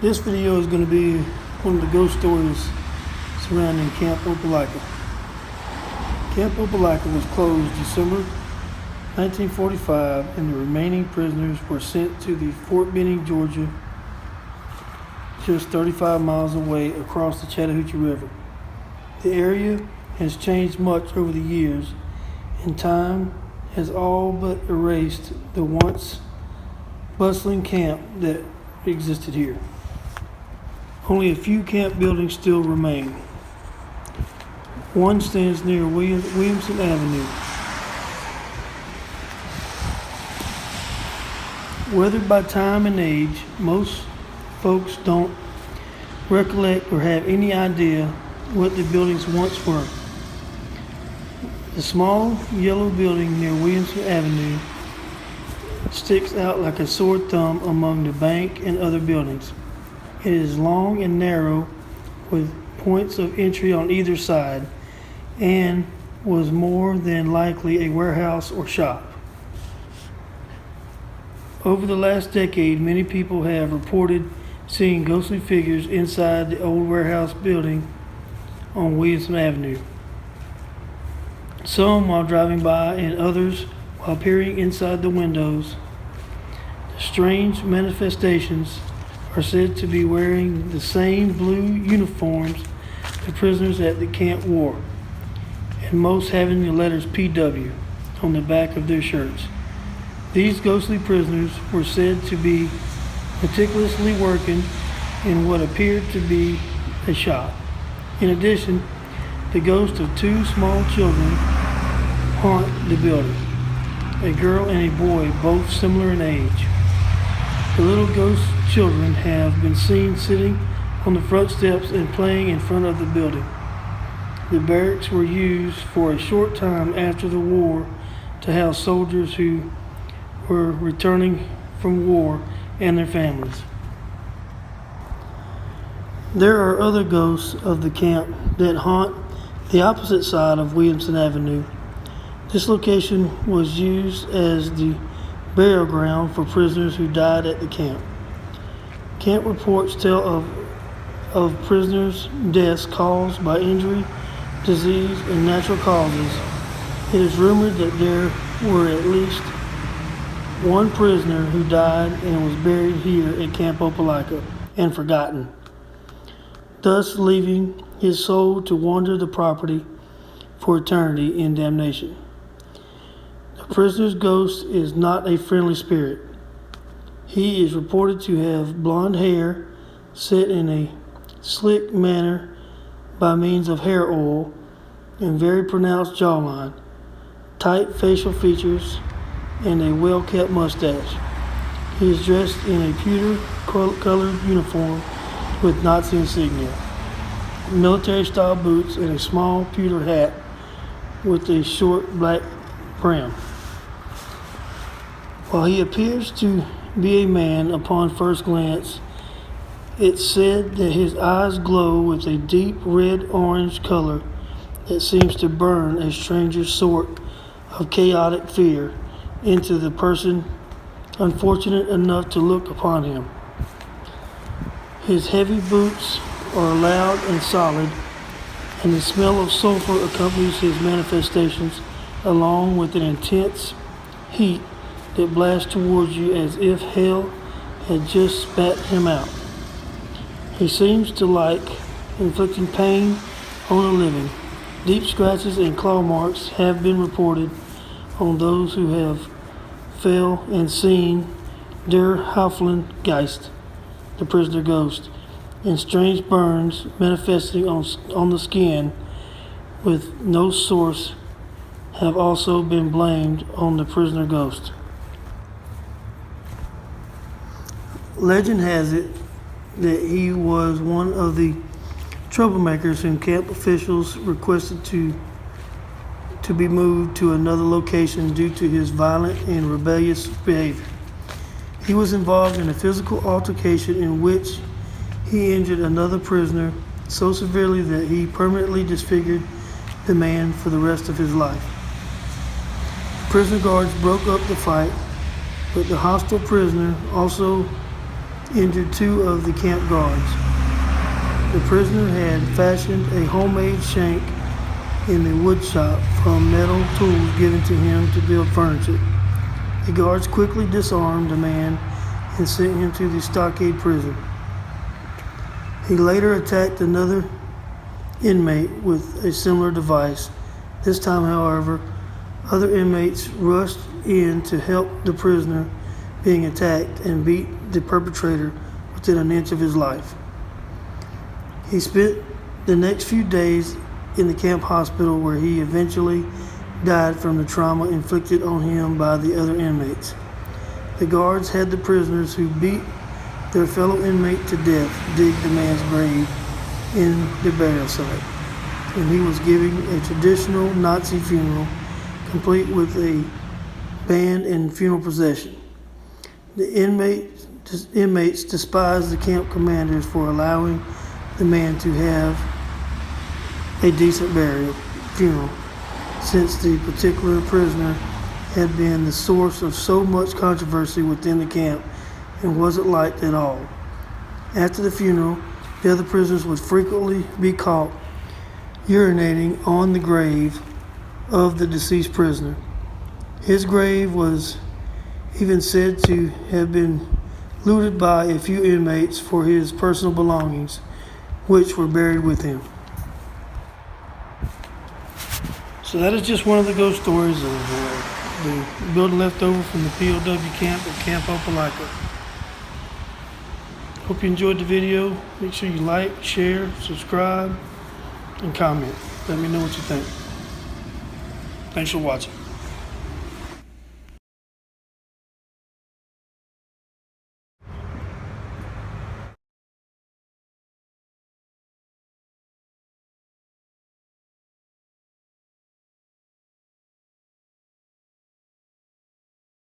This video is going to be one of the ghost stories surrounding Camp Opelika. Camp Opelika was closed December 1945 and the remaining prisoners were sent to the Fort Benning, Georgia, just 35 miles away across the Chattahoochee River. The area has changed much over the years, and time has all but erased the once bustling camp that existed here. Only a few camp buildings still remain. One stands near Williamson Avenue. Weathered by time and age, most folks don't recollect or have any idea what the buildings once were. The small yellow building near Williamson Avenue sticks out like a sore thumb among the bank and other buildings. It is long and narrow with points of entry on either side and was more than likely a warehouse or shop. Over the last decade, many people have reported seeing ghostly figures inside the old warehouse building on Williamson Avenue. Some while driving by and others while peering inside the windows. The strange manifestations are said to be wearing the same blue uniforms the prisoners at the camp wore, and most having the letters PW on the back of their shirts. These ghostly prisoners were said to be meticulously working in what appeared to be a shop. In addition, the ghosts of two small children haunt the building, a girl and a boy, both similar in age. The little ghost children have been seen sitting on the front steps and playing in front of the building. The barracks were used for a short time after the war to house soldiers who were returning from war and their families. There are other ghosts of the camp that haunt the opposite side of Williamson Avenue. This location was used as the burial ground for prisoners who died at the camp. Camp reports tell of prisoners' deaths caused by injury, disease, and natural causes. It is rumored that there were at least one prisoner who died and was buried here at Camp Opelika and forgotten, thus leaving his soul to wander the property for eternity in damnation. The prisoner's ghost is not a friendly spirit. He is reported to have blonde hair set in a slick manner by means of hair oil and very pronounced jawline, tight facial features, and a well-kept mustache. He is dressed in a pewter-colored uniform with Nazi insignia, military-style boots, and a small pewter hat with a short black brim. While he appears to be a man upon first glance, it's said that his eyes glow with a deep red-orange color that seems to burn a stranger sort of chaotic fear into the person unfortunate enough to look upon him. His heavy boots are loud and solid, and the smell of sulfur accompanies his manifestations, along with an intense heat that blasts towards you as if hell had just spat him out. He seems to like inflicting pain on the living. Deep scratches and claw marks have been reported on those who have fell and seen Der Geist, the prisoner ghost, and strange burns manifesting on the skin with no source have also been blamed on the prisoner ghost. Legend has it that he was one of the troublemakers whom camp officials requested to be moved to another location due to his violent and rebellious behavior. He was involved in a physical altercation in which he injured another prisoner so severely that he permanently disfigured the man for the rest of his life. Prison guards broke up the fight, but the hostile prisoner also injured 2 of the camp guards. The prisoner had fashioned a homemade shank in the wood shop from metal tools given to him to build furniture. The guards quickly disarmed the man and sent him to the stockade prison. He later attacked another inmate with a similar device. This time, however, other inmates rushed in to help the prisoner being attacked and beat the perpetrator within an inch of his life. He spent the next few days in the camp hospital, where he eventually died from the trauma inflicted on him by the other inmates. The guards had the prisoners who beat their fellow inmate to death dig the man's grave in the burial site, and he was giving a traditional Nazi funeral, complete with a band and funeral procession. The inmates despised the camp commanders for allowing the man to have a decent burial funeral, since the particular prisoner had been the source of so much controversy within the camp and wasn't liked at all. After the funeral, the other prisoners would frequently be caught urinating on the grave of the deceased prisoner. His grave was even said to have been looted by a few inmates for his personal belongings, which were buried with him. So that is just one of the ghost stories of the building left over from the POW camp at Camp Opelika. Hope you enjoyed the video. Make sure you like, share, subscribe, and comment. Let me know what you think. Thanks for watching.